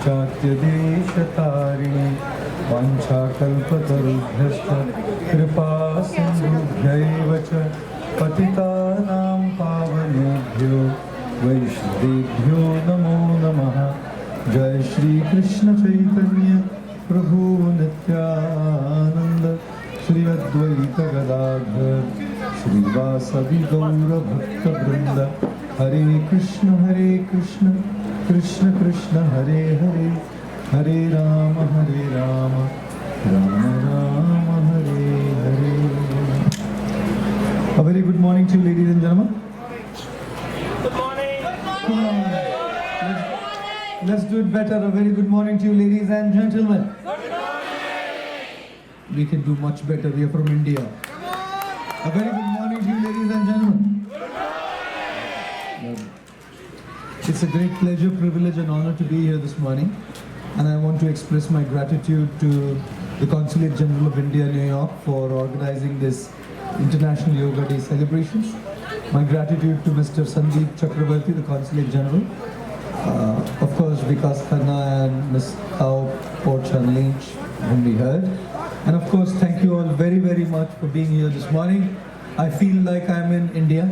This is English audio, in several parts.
चात्यदेशतारिणे वाञ्छाकल्पतरुभ्यश्च कृपा सिन्धुभ्यैव च पतितानां पावनेभ्यो वैष्णवेभ्यो नमो नमः। जय श्री कृष्ण चैतन्य प्रभु नित्यानंद श्री अद्वैत गदाधर श्रीवासवि गौर भक्त वृंद। हरे कृष्ण कृष्ण कृष्ण हरे हरे, हरे Ram Ram Ram Hare Hare. A very good morning to you, ladies and gentlemen. Good morning. Good morning. Let's do it better. A very good morning to you, ladies and gentlemen. Good morning. We can do much better. We are from India. A very good morning to you, ladies and gentlemen. It's a great pleasure, privilege and honor to be here this morning. And I want to express my gratitude to the Consulate General of India, New York, for organizing this International Yoga Day celebrations. My gratitude to Mr. Sandeep Chakravarti, the Consulate General. Of course, Vikas Khanna and Ms. Gaur Gopal, whom we heard. And of course, thank you all very, very much for being here this morning. I feel like I'm in India,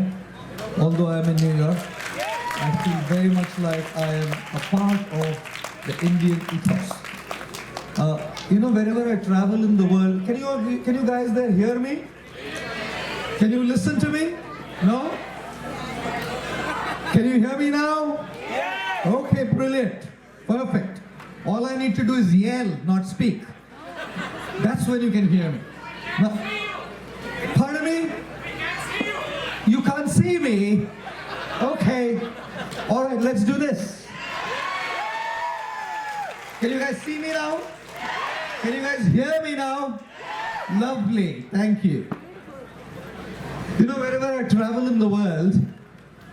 although I'm in New York. I feel very much like I am a part of the Indian ethos. Wherever I travel in the world, can you guys there hear me? Can you listen to me? No? Can you hear me now? Okay, brilliant. Perfect. All I need to do is yell, not speak. That's when you can hear me. Now, pardon me? You can't see me? Okay. All right, let's do this. Can you guys see me now? Can you guys hear me now? Lovely. Thank you. Wherever I travel in the world,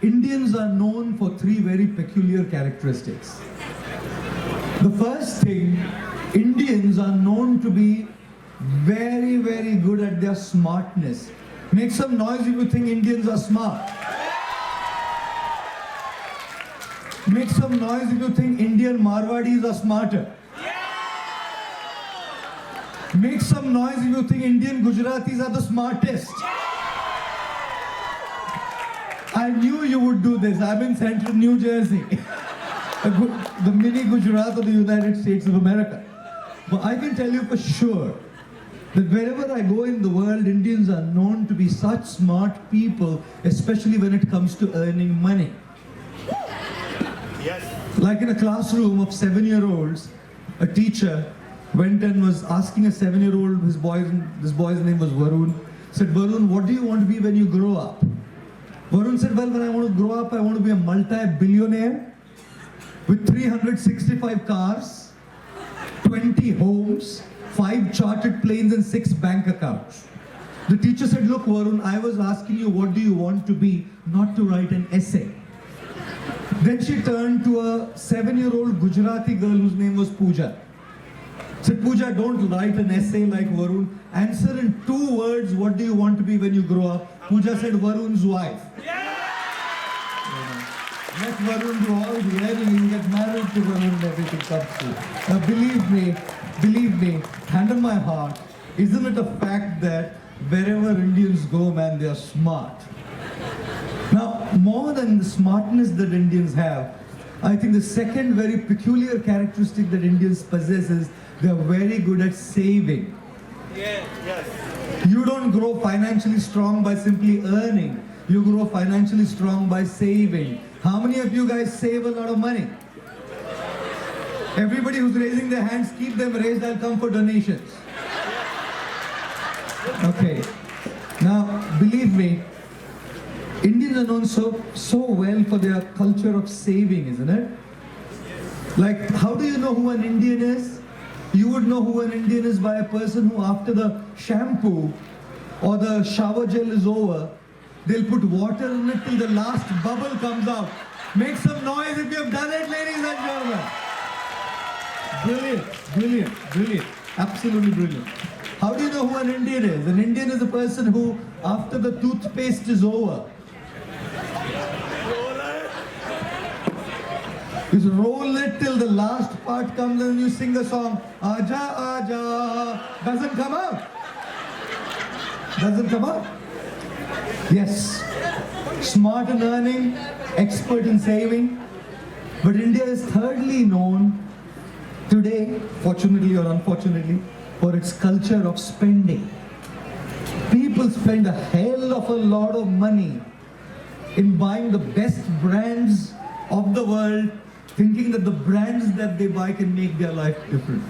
Indians are known for three very peculiar characteristics. The first thing, Indians are known to be very, very good at their smartness. Make some noise if you think Indians are smart. Make some noise if you think Indian Marwadis are smarter. Make some noise if you think Indian Gujaratis are the smartest. I knew you would do this. I'm in central New Jersey. The mini Gujarat of the United States of America. But I can tell you for sure that wherever I go in the world, Indians are known to be such smart people, especially when it comes to earning money. Yes. Like in a classroom of 7-year-olds, a teacher went and was asking a 7-year-old, this boy's name was Varun, said, Varun, what do you want to be when you grow up? Varun said, well, when I want to grow up, I want to be a multi-billionaire with 365 cars, 20 homes, 5 chartered planes and 6 bank accounts. The teacher said, look, Varun, I was asking you what do you want to be, not to write an essay. Then she turned to a 7-year-old Gujarati girl whose name was Pooja. Said, Pooja, don't write an essay like Varun. Answer in 2 words, what do you want to be when you grow up? Pooja said, Varun's wife. Let Varun do all the hearing, you get married to Varun and everything comes through. Now believe me, hand on my heart, isn't it a fact that wherever Indians go, man, they are smart. Now, more than the smartness that Indians have, I think the second very peculiar characteristic that Indians possess is they are very good at saving. Yes. You don't grow financially strong by simply earning. You grow financially strong by saving. How many of you guys save a lot of money? Everybody who's raising their hands, keep them raised. I'll come for donations. Okay. Now, believe me, Indians are known so well for their culture of saving, isn't it? Like, how do you know who an Indian is? You would know who an Indian is by a person who, after the shampoo or the shower gel is over, they'll put water in it till the last bubble comes out. Make some noise if you have done it, ladies and gentlemen. Brilliant. Absolutely brilliant. How do you know who an Indian is? An Indian is a person who, after the toothpaste is over, You just roll it till the last part comes and you sing a song. Aja, aja. Doesn't come out. Doesn't come out. Yes. Smart in earning, expert in saving. But India is thirdly known today, fortunately or unfortunately, for its culture of spending. People spend a hell of a lot of money in buying the best brands of the world, thinking that the brands that they buy can make their life different.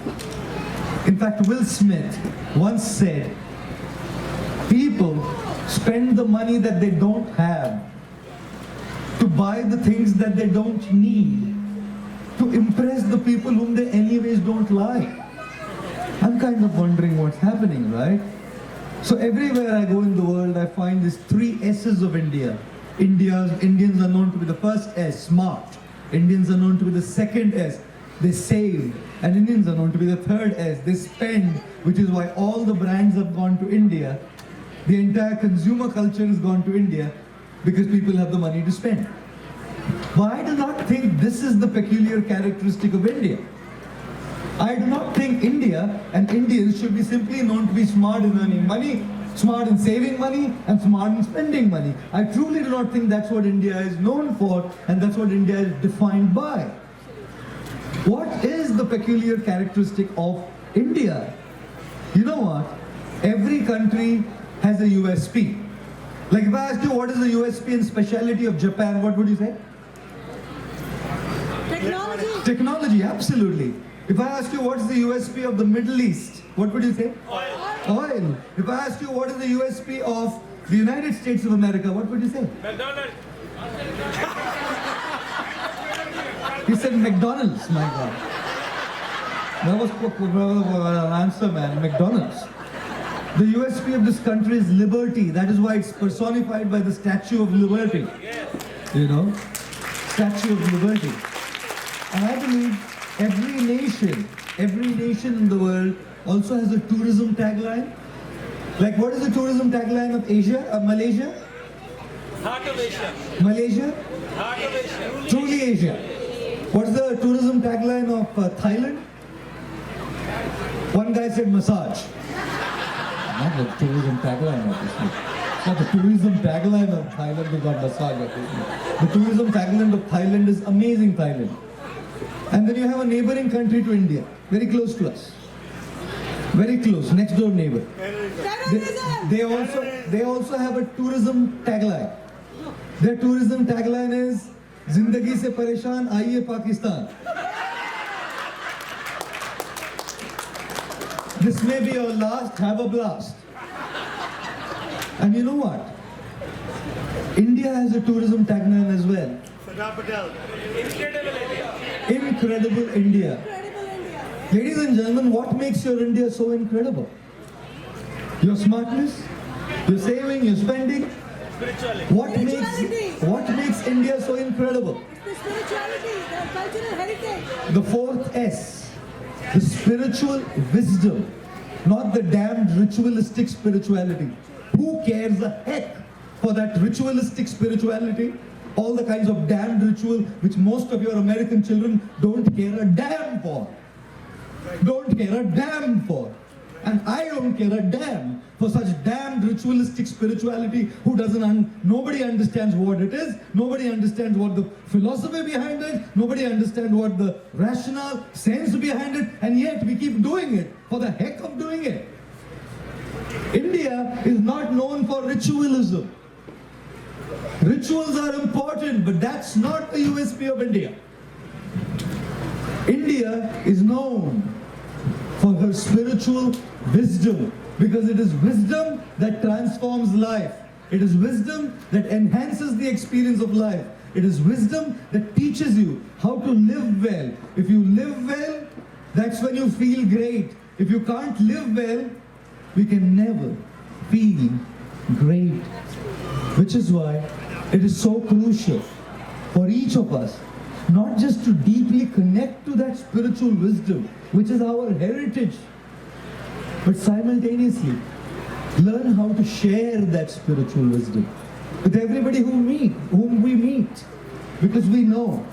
In fact, Will Smith once said, people spend the money that they don't have to buy the things that they don't need, to impress the people whom they anyways don't like. I'm kind of wondering what's happening, right? So everywhere I go in the world, I find these three S's of India. Indians are known to be the first S, smart. Indians are known to be the second S, they save. And Indians are known to be the third S, they spend, which is why all the brands have gone to India. The entire consumer culture has gone to India because people have the money to spend. But I do not think this is the peculiar characteristic of India. I do not think India and Indians should be simply known to be smart in earning money, smart in saving money, and smart in spending money. I truly do not think that's what India is known for, and that's what India is defined by. What is the peculiar characteristic of India? You know what? Every country has a USP. Like if I asked you what is the USP and speciality of Japan, what would you say? Technology. Technology, absolutely. If I ask you what is the USP of the Middle East, what would you say? Oil. If I ask you what is the USP of the United States of America, what would you say? McDonald's. He said McDonald's, my God. That was an answer, man. McDonald's. The USP of this country is liberty. That is why it's personified by the Statue of Liberty. You know? Statue of Liberty. And I believe every nation in the world also has a tourism tagline. Like what is the tourism tagline of Asia, Malaysia? Heart of Asia. Malaysia? Heart of Asia. Truly Asia. What's the tourism tagline of Thailand? One guy said massage. Not the tourism tagline, obviously. Not the tourism tagline of Thailand is not massage, obviously. The tourism tagline of Thailand is amazing Thailand. And then you have a neighboring country to India, very close to us. Very close, next door neighbor. They also have a tourism tagline. Their tourism tagline is Zindagi se pareshan, aiye Pakistan. This may be your last, have a blast. And you know what? India has a tourism tagline as well. Incredible India. Incredible India. Incredible India. Ladies and gentlemen, what makes your India so incredible? Your smartness, your saving, your spending. Spirituality. What makes India so incredible? It's the spirituality, the cultural heritage. The fourth S, the spiritual wisdom, not the damned ritualistic spirituality. Who cares a heck for that ritualistic spirituality? All the kinds of damned ritual which most of your American children don't care a damn for. Don't care a damn for. And I don't care a damn for such damned ritualistic spirituality who nobody understands what it is, nobody understands what the philosophy behind it, nobody understands what the rationale, sense behind it, and yet we keep doing it for the heck of doing it. India is not known for ritualism. Rituals are important, but that's not the USP of India. India is known for her spiritual wisdom, because it is wisdom that transforms life. It is wisdom that enhances the experience of life. It is wisdom that teaches you how to live well. If you live well, that's when you feel great. If you can't live well, we can never feel great. Which is why it is so crucial for each of us not just to deeply connect to that spiritual wisdom, which is our heritage, but simultaneously learn how to share that spiritual wisdom with everybody whom we meet. Because we know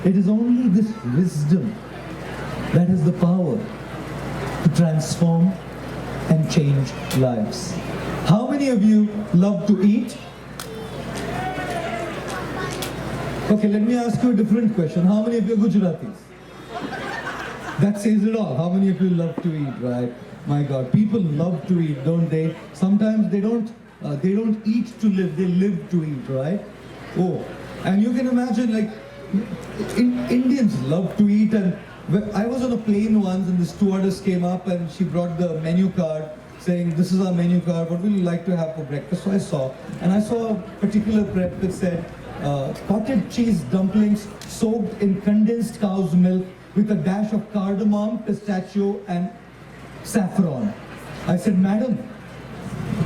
It is only this wisdom that has the power to transform and change lives. How many of you love to eat? Okay, let me ask you a different question. How many of you are Gujaratis? That says it all. How many of you love to eat, right? My God, people love to eat, don't they? Sometimes they don't eat to live, they live to eat, right? Oh, and you can imagine, like, Indians love to eat. And I was on a plane once and the stewardess came up and she brought the menu card saying, this is our menu card, what will you like to have for breakfast? So I saw a particular prep that said, potted cheese dumplings soaked in condensed cow's milk with a dash of cardamom, pistachio and saffron. I said, madam,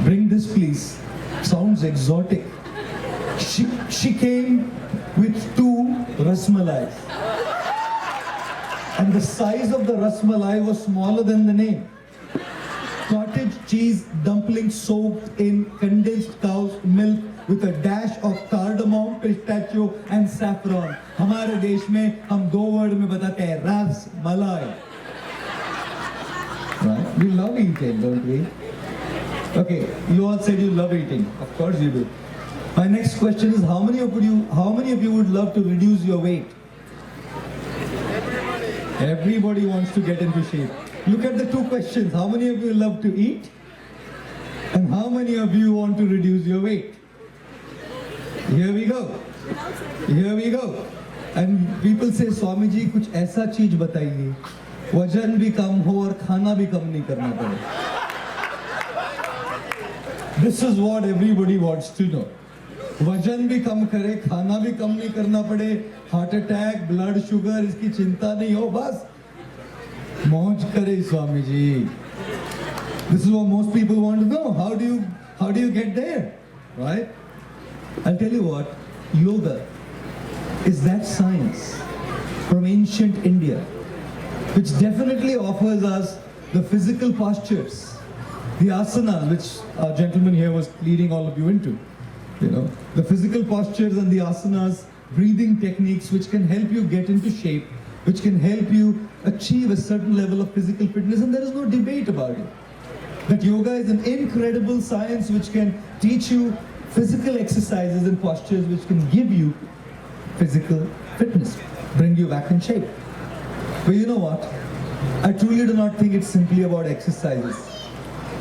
bring this please. Sounds exotic. She came with 2 rasmalais. And the size of the rasmalai was smaller than the name. Cottage cheese dumplings soaked in condensed cow's milk with a dash of cardamom, pistachio and saffron. हमारे देश में हम 2 word में बताते हैं रस मलाई. Right? We love eating, don't we? Okay, you all said you love eating. Of course you do. My next question is, how many of you would love to reduce your weight? Everybody wants to get into shape. Look at the 2 questions. How many of you love to eat? And how many of you want to reduce your weight? Here we go. Here we go. And people say, Swami ji, कुछ ऐसा चीज बताइए, वजन भी कम हो और खाना भी कम नहीं करना पड़े. This is what everybody wants to know. वजन भी कम करे, खाना भी कम नहीं करना पड़े, हार्ट अटैक, ब्लड शुगर, इसकी चिंता नहीं हो, बस मौज करे Swami ji. This is what most people want to know. How do you get there? Right? I'll tell you what, yoga is that science from ancient India which definitely offers us the physical postures, the asana, which our gentleman here was leading all of you into. You know, the physical postures and the asanas, breathing techniques which can help you get into shape, which can help you achieve a certain level of physical fitness, and there is no debate about it. That yoga is an incredible science which can teach you physical exercises and postures which can give you physical fitness, bring you back in shape. But you know what? I truly do not think it's simply about exercises.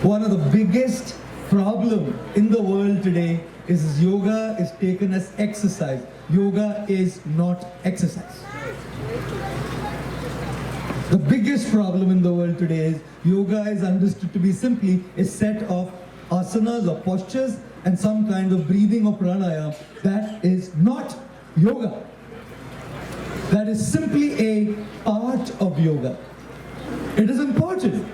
One of the biggest problems in the world today is yoga is taken as exercise. Yoga is not exercise. The biggest problem in the world today is yoga is understood to be simply a set of asanas or postures and some kind of breathing or pranayama. That is not yoga. That is simply a part of yoga. It is important.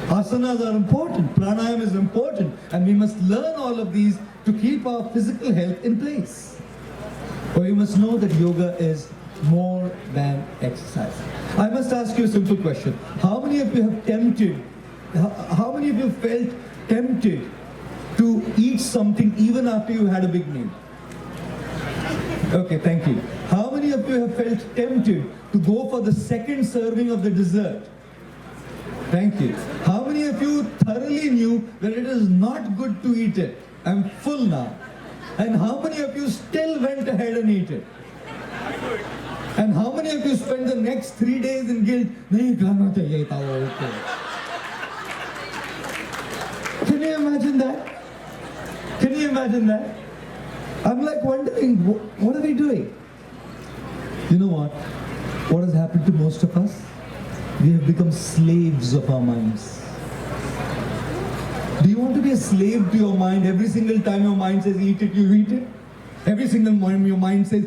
Asanas are important, pranayama is important, and we must learn all of these to keep our physical health in place. But you must know that yoga is more than exercise. I must ask you a simple question. How many of you how many of you felt tempted to eat something even after you had a big meal? Okay, thank you. How many of you have felt tempted to go for the second serving of the dessert? Thank you. How many of you thoroughly knew that it is not good to eat it? I'm full now. And how many of you still went ahead and ate it? And how many of you spent the next 3 days in guilt? Nahi khana chahiye tha wo okay. Can you imagine that? Can you imagine that? I'm like wondering, what are we doing? You know what? What has happened to most of us? We have become slaves of our minds. Do you want to be a slave to your mind? Every single time your mind says eat it, you eat it. Every single time your mind says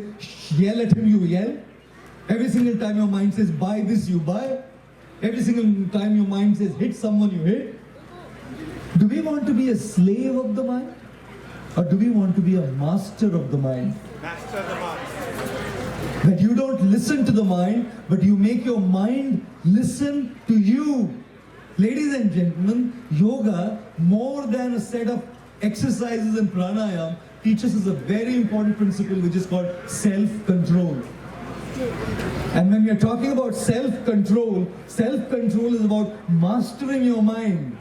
yell at him, you yell. Every single time your mind says buy this, you buy. Every single time your mind says hit someone, you hit. Do we want to be a slave of the mind? Or do we want to be a master of the mind? Master of the mind. That you don't listen to the mind, but you make your mind listen to you. Ladies and gentlemen, yoga, more than a set of exercises and pranayama, teaches us a very important principle which is called self-control. And when we are talking about self-control is about mastering your mind.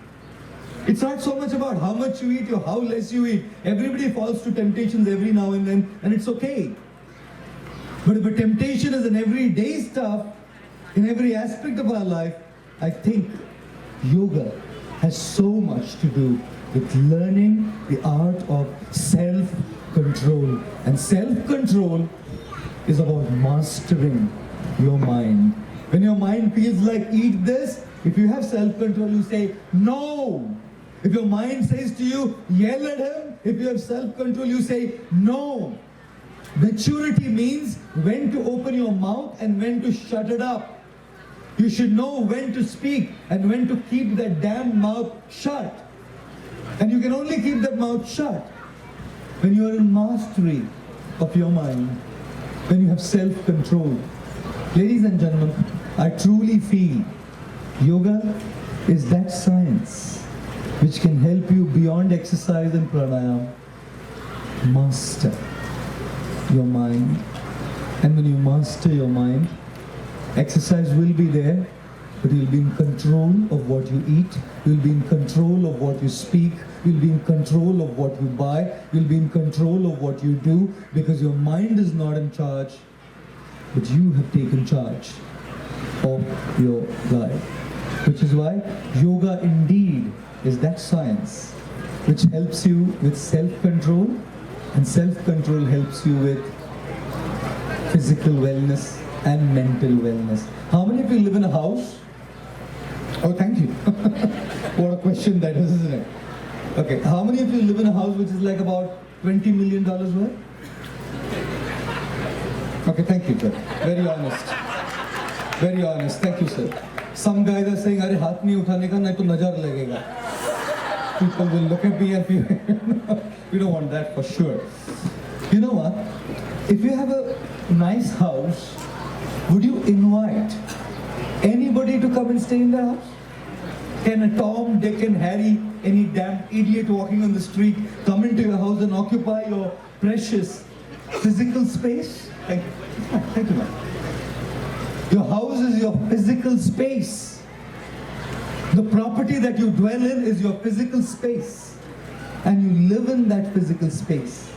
It's not so much about how much you eat or how less you eat. Everybody falls to temptations every now and then, and it's okay. But if a temptation is an everyday stuff, in every aspect of our life, I think yoga has so much to do with learning the art of self-control. And self-control is about mastering your mind. When your mind feels like eat this, if you have self-control, you say no. If your mind says to you, yell at him, if you have self-control, you say no. Maturity means when to open your mouth and when to shut it up. You should know when to speak and when to keep that damn mouth shut. And you can only keep that mouth shut when you are in mastery of your mind, when you have self-control. Ladies and gentlemen, I truly feel yoga is that science which can help you beyond exercise and pranayama master your mind. And when you master your mind, exercise will be there, but you'll be in control of what you eat, you'll be in control of what you speak, you'll be in control of what you buy, you'll be in control of what you do, because your mind is not in charge, but you have taken charge of your life. Which is why yoga indeed is that science which helps you with self-control, and self-control helps you with physical wellness and mental wellness. How many of you live in a house? Oh, thank you. What a question that is, isn't it? Okay, how many of you live in a house which is like about $20 million worth? Okay, thank you, sir. Very honest. Very honest. Thank you, sir. Some guys are saying, "Arey, haath nahi uthane ka, nahi to nazar lagega." People will look at me and people, we don't want that for sure. You know what? If you have a nice house, would you invite anybody to come and stay in the house? Can a Tom, Dick and Harry, any damn idiot walking on the street, come into your house and occupy your precious physical space? Thank you. Thank you, man. Your house is your physical space. The property that you dwell in is your physical space. And you live in that physical space.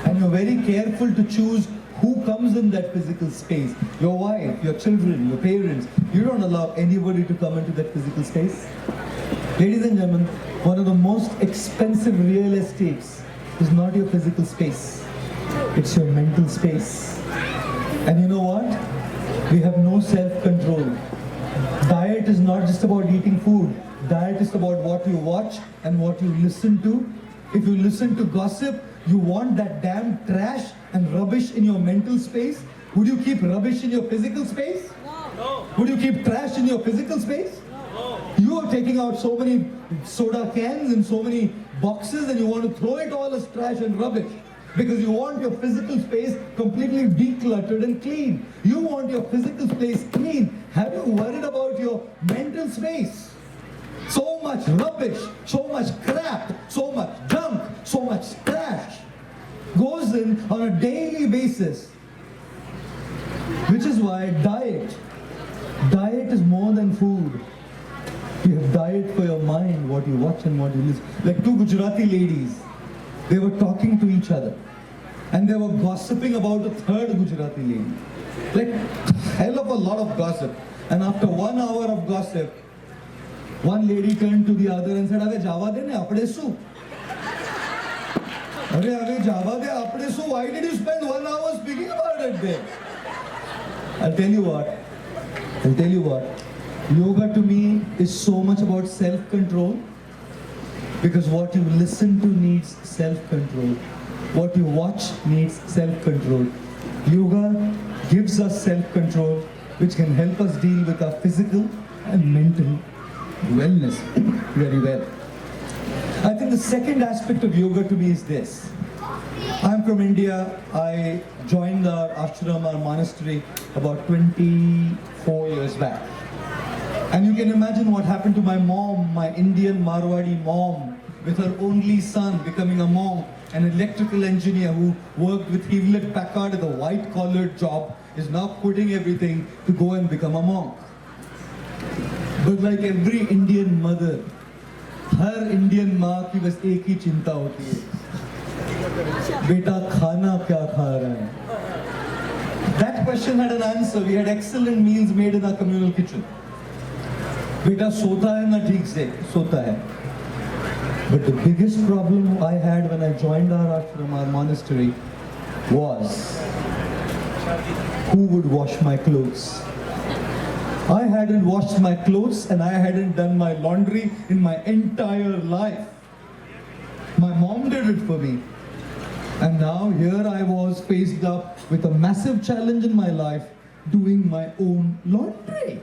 And you're very careful to choose who comes in that physical space. Your wife, your children, your parents. You don't allow anybody to come into that physical space. Ladies and gentlemen, one of the most expensive real estates is not your physical space. It's your mental space. And you know what? We have no self-control. Diet is not just about eating food. Diet is about what you watch and what you listen to. If you listen to gossip, you want that damn trash and rubbish in your mental space. Would you keep rubbish in your physical space? No. Would you keep trash in your physical space? No. You are taking out so many soda cans and so many boxes and you want to throw it all as trash and rubbish. Because you want your physical space completely decluttered and clean. You want your physical space clean. Have you worried about your mental space? So much rubbish, so much crap, so much junk, so much trash goes in on a daily basis. Which is why diet is more than food. You have diet for your mind, what you watch and what you listen. Like two Gujarati ladies, they were talking to each other and they were gossiping about a third Gujarati lady. Like hell of a lot of gossip. And after 1 hour of gossip, one lady turned to the other and said, "Ave java de ne apde su." Ave java de apde su. Why did you spend 1 hour speaking about it there? I'll tell you what. Yoga to me is so much about self-control, because what you listen to needs self-control. What you watch needs self-control. Yoga gives us self-control, which can help us deal with our physical and mental wellness very well. I think the second aspect of yoga to me is this. I'm from India. I joined our ashram, our monastery, about 24 years back. And you can imagine what happened to my mom, my Indian Marwadi mom, with her only son becoming a monk, an electrical engineer who worked with Hewlett Packard at a white-collar job, is now quitting everything to go and become a monk. But like every Indian mother, her Indian माँ की बस एक ही चिंता होती है, बेटा खाना क्या खा रहा है. That question had an answer. We had excellent meals made in our communal kitchen. बेटा सोता है ना ठीक से, सोता है. But the biggest problem I had when I joined our ashram, our monastery, was who would wash my clothes. I hadn't washed my clothes and I hadn't done my laundry in my entire life. My mom did it for me. And now here I was faced up with a massive challenge in my life, doing my own laundry.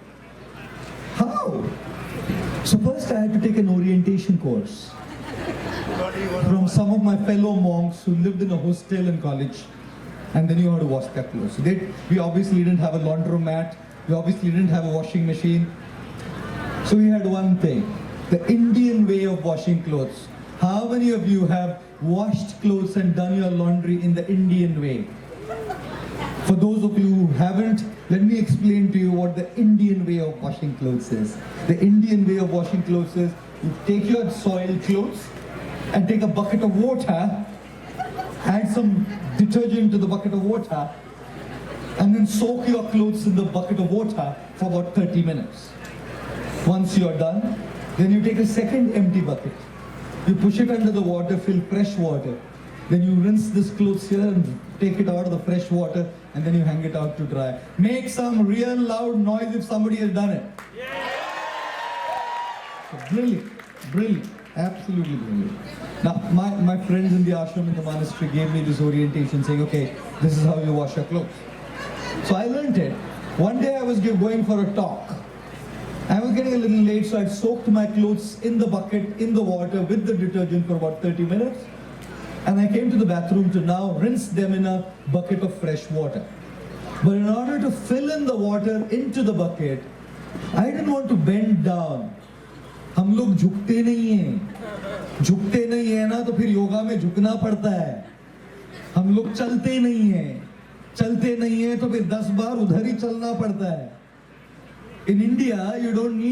How? So first I had to take an orientation course from some of my fellow monks who lived in a hostel in college, and they knew how to wash their clothes. We obviously didn't have a laundromat. We obviously didn't have a washing machine. So we had one thing, the Indian way of washing clothes. How many of you have washed clothes and done your laundry in the Indian way? For those of you who haven't, let me explain to you what the Indian way of washing clothes is. The Indian way of washing clothes is you take your soiled clothes and take a bucket of water, add some detergent to the bucket of water, and then soak your clothes in the bucket of water for about 30 minutes. Once you're done, then you take a second empty bucket. You push it under the water, fill fresh water. Then you rinse this clothes here and take it out of the fresh water, and then you hang it out to dry. Make some real loud noise if somebody has done it. So brilliant, brilliant, absolutely brilliant. Now, my friends in the ashram, in the monastery, gave me this orientation saying, okay, this is how you wash your clothes. So I learned it. One day I was going for a talk. I was getting a little late, so I soaked my clothes in the bucket, in the water, with the detergent for about 30 minutes. And I came to the bathroom to now rinse them in a bucket of fresh water. But in order to fill in the water into the bucket, I didn't want to bend down. हम लोग झुकते नहीं हैं. झुकते नहीं है ना तो फिर योगा में झुकना पड़ता है. हम लोग चलते नहीं हैं. चलते नहीं है तो फिर 10 बार उधर ही चलना पड़ता है. In India, you don't need